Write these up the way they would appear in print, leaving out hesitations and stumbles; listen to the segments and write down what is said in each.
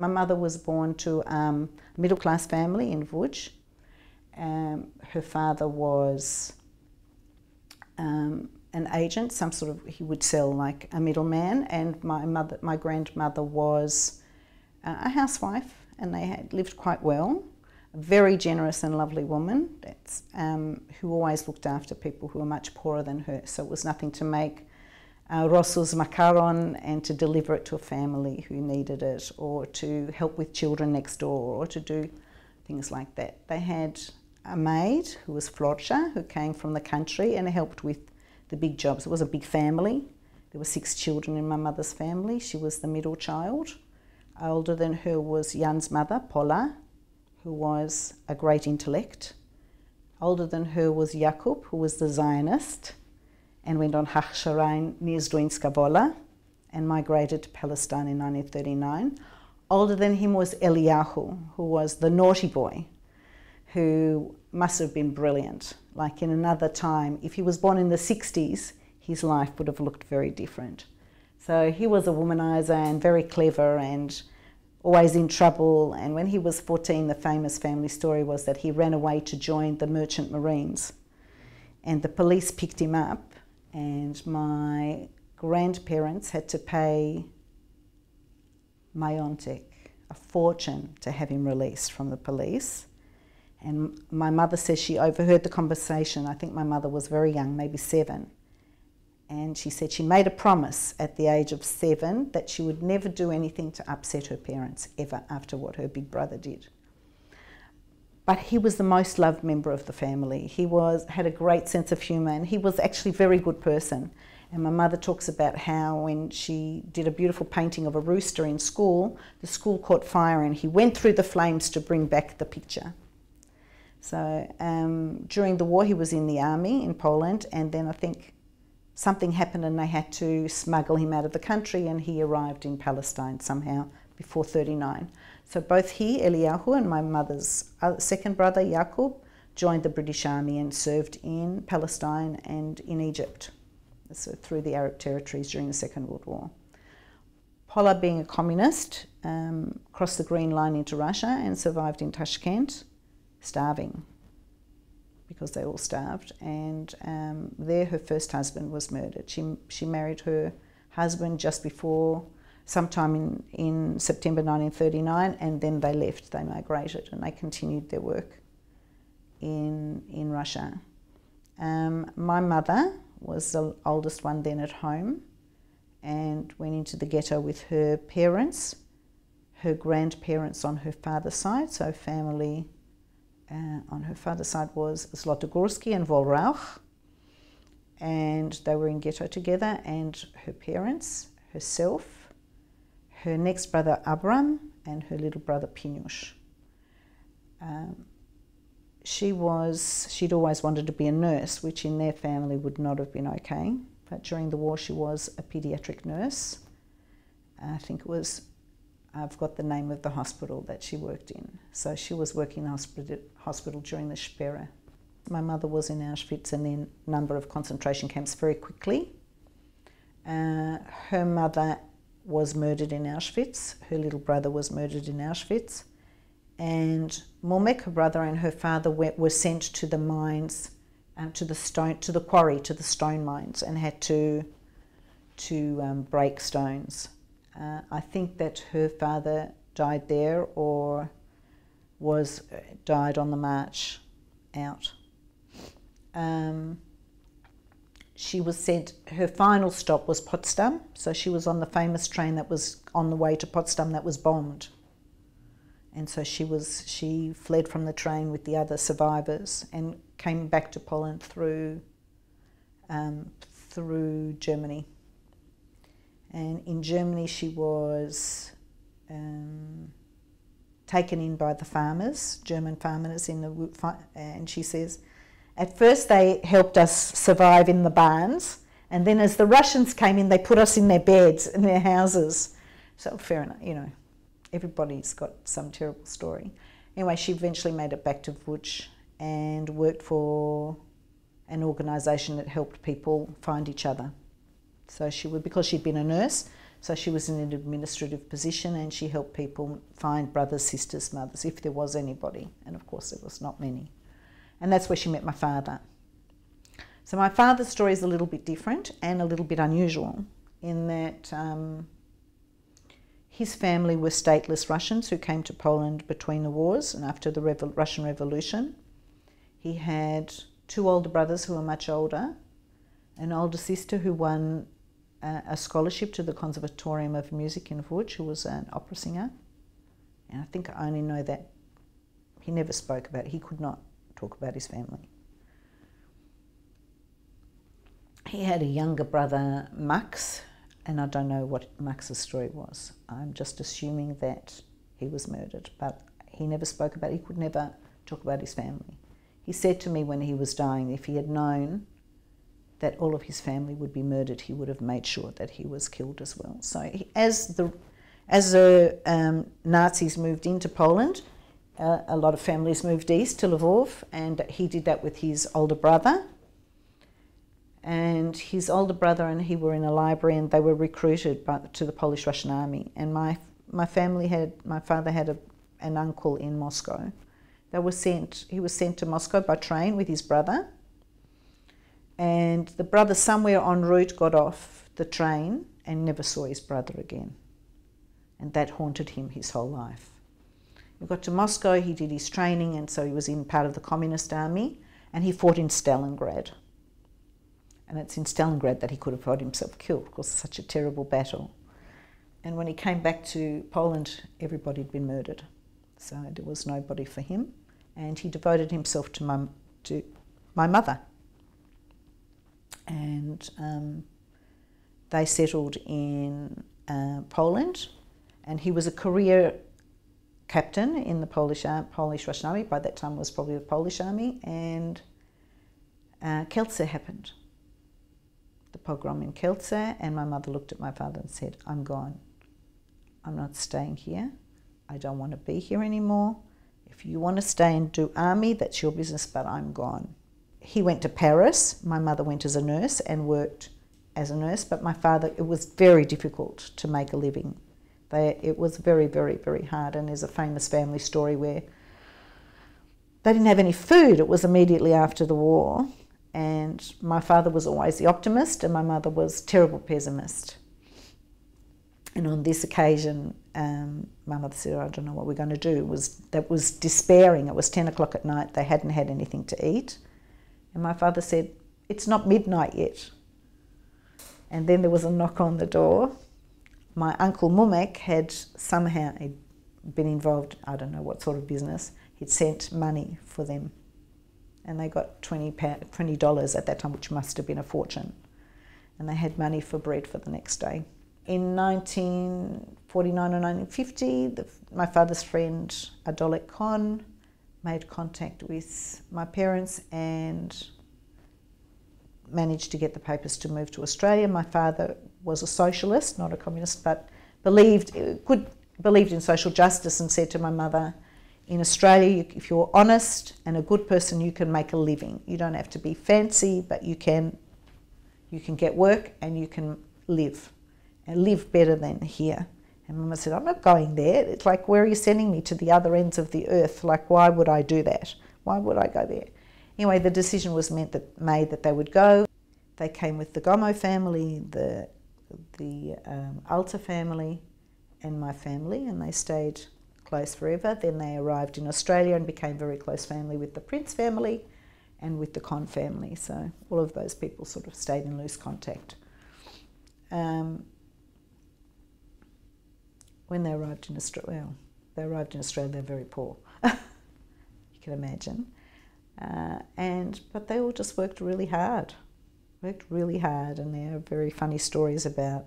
My mother was born to a middle-class family in Łódź. Her father was an agent, some sort of, he would sell like a middleman, and my grandmother was a housewife, and they had lived quite well. A very generous and lovely woman who always looked after people who were much poorer than her. So it was nothing to make Rosus Makaron and to deliver it to a family who needed it, or to help with children next door, or to do things like that. They had a maid who was Florcia, who came from the country and helped with the big jobs. It was a big family. There were 6 children in my mother's family. She was the middle child. Older than her was Jan's mother, Paula, who was a great intellect. Older than her was Jakub, who was the Zionist and went on Hachsharein Niezduinska Wola and migrated to Palestine in 1939. Older than him was Eliyahu, who was the naughty boy, who must have been brilliant. Like in another time, if he was born in the 60s, his life would have looked very different. So he was a womanizer and very clever and always in trouble. And when he was 14, the famous family story was that he ran away to join the Merchant Marines. And the police picked him up, and my grandparents had to pay Majontek a fortune to have him released from the police. And my mother says she overheard the conversation. I think my mother was very young, maybe 7. And she said she made a promise at the age of 7 that she would never do anything to upset her parents, ever, after what her big brother did. But he was the most loved member of the family. He had a great sense of humour, and he was actually a very good person. And my mother talks about how when she did a beautiful painting of a rooster in school, the school caught fire and he went through the flames to bring back the picture. So during the war he was in the army in Poland, and then I think something happened and they had to smuggle him out of the country, and he arrived in Palestine somehow before 1939. So both he, Eliyahu, and my mother's second brother, Jakub, joined the British Army and served in Palestine and in Egypt, so through the Arab territories during the Second World War. Paula, being a communist, crossed the Green Line into Russia and survived in Tashkent, starving, because they all starved. And there her first husband was murdered. She married her husband just before, sometime in September 1939, and then they left, they migrated, and they continued their work in Russia. My mother was the oldest one then at home and went into the ghetto with her parents, her grandparents on her father's side, so family on her father's side was Zlotogórsky and Wolrauch, and they were in ghetto together, and her parents, herself, her next brother Abram, and her little brother Pinush. She'd always wanted to be a nurse, which in their family would not have been okay, but during the war she was a paediatric nurse. I think it was, I've got the name of the hospital that she worked in. So she was working in the hospital during the Sperre. My mother was in Auschwitz and in a number of concentration camps very quickly. Her mother was murdered in Auschwitz. Her little brother was murdered in Auschwitz. And Momek, her brother, and her father were sent to the mines, to the quarry, to the stone mines, and had to break stones. I think that her father died there or died on the march out. She was sent, her final stop was Potsdam, so she was on the famous train that was on the way to Potsdam that was bombed. And so she fled from the train with the other survivors and came back to Poland through Germany. And in Germany she was taken in by the farmers, German farmers and she says, at first they helped us survive in the barns, and then as the Russians came in, they put us in their beds, in their houses. So fair enough, you know, everybody's got some terrible story. Anyway, she eventually made it back to Łódź and worked for an organisation that helped people find each other. So because she'd been a nurse, So she was in an administrative position, and she helped people find brothers, sisters, mothers, if there was anybody. And of course there was not many. And that's where she met my father. So my father's story is a little bit different and a little bit unusual in that his family were stateless Russians who came to Poland between the wars and after the Russian Revolution. He had 2 older brothers who were much older, an older sister who won a scholarship to the Conservatorium of Music in Łódź, who was an opera singer. And I think I only know that he never spoke about it. He could not talk about his family. He had a younger brother, Max, and I don't know what Max's story was. I'm just assuming that he was murdered, but he never spoke about it. He could never talk about his family. He said to me when he was dying, if he had known that all of his family would be murdered, he would have made sure that he was killed as well. So as the Nazis moved into Poland, a lot of families moved east to Lvov, and he did that with his older brother. And his older brother and he were in a library, and they were recruited to the Polish-Russian army. And my father had an uncle in Moscow. He was sent to Moscow by train with his brother. And the brother somewhere en route got off the train and never saw his brother again. And that haunted him his whole life. He got to Moscow, he did his training, and so he was in part of the communist army, and he fought in Stalingrad. And it's in Stalingrad that he could have got himself killed because it's such a terrible battle. And when he came back to Poland, everybody had been murdered. So there was nobody for him. And he devoted himself to my mother. And they settled in Poland. And he was a career captain in the Polish-Russian army. By that time it was probably the Polish army. And Kielce happened. The pogrom in Kielce, and my mother looked at my father and said, I'm gone. I'm not staying here. I don't want to be here anymore. If you want to stay and do army, that's your business, but I'm gone. He went to Paris. My mother went as a nurse and worked as a nurse, but my father, it was very difficult to make a living. It was very, very, very hard, and there's a famous family story where they didn't have any food. It was immediately after the war. And my father was always the optimist, and my mother was terrible pessimist. And on this occasion, my mother said, I don't know what we're going to do. That was despairing. It was 10 o'clock at night. They hadn't had anything to eat. And my father said, it's not midnight yet. And then there was a knock on the door. My uncle Mumek had somehow been involved, I don't know what sort of business. He'd sent money for them. And they got $20 at that time, which must have been a fortune. And they had money for bread for the next day. In 1949 or 1950, my father's friend Adolek Khan made contact with my parents and managed to get the papers to move to Australia. My father was a socialist, not a communist, but believed in social justice, and said to my mother, in Australia, if you're honest and a good person, you can make a living. You don't have to be fancy, but you can get work and you can live, and live better than here. And Mama said, I'm not going there. It's like, where are you sending me, to the other ends of the earth? Like, why would I do that? Why would I go there? Anyway, the decision was made that they would go. They came with the Gomo family, the Alta family, and my family, and they stayed close forever. Then they arrived in Australia and became very close family with the Prince family and with the Con family. So all of those people sort of stayed in loose contact. When they arrived in Australia, they're very poor. You can imagine. But they all just worked really hard, and there are very funny stories about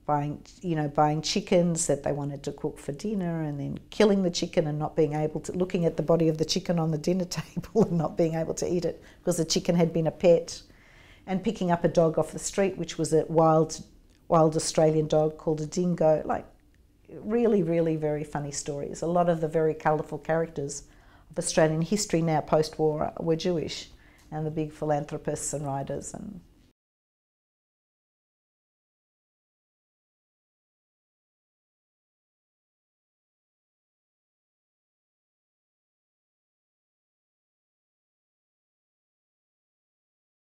buying chickens that they wanted to cook for dinner, and then killing the chicken and not being able to, looking at the body of the chicken on the dinner table and not being able to eat it because the chicken had been a pet, and picking up a dog off the street, which was a wild Australian dog called a dingo. Like, really, really very funny stories. A lot of the very colourful characters of Australian history now post-war were Jewish, and the big philanthropists and writers and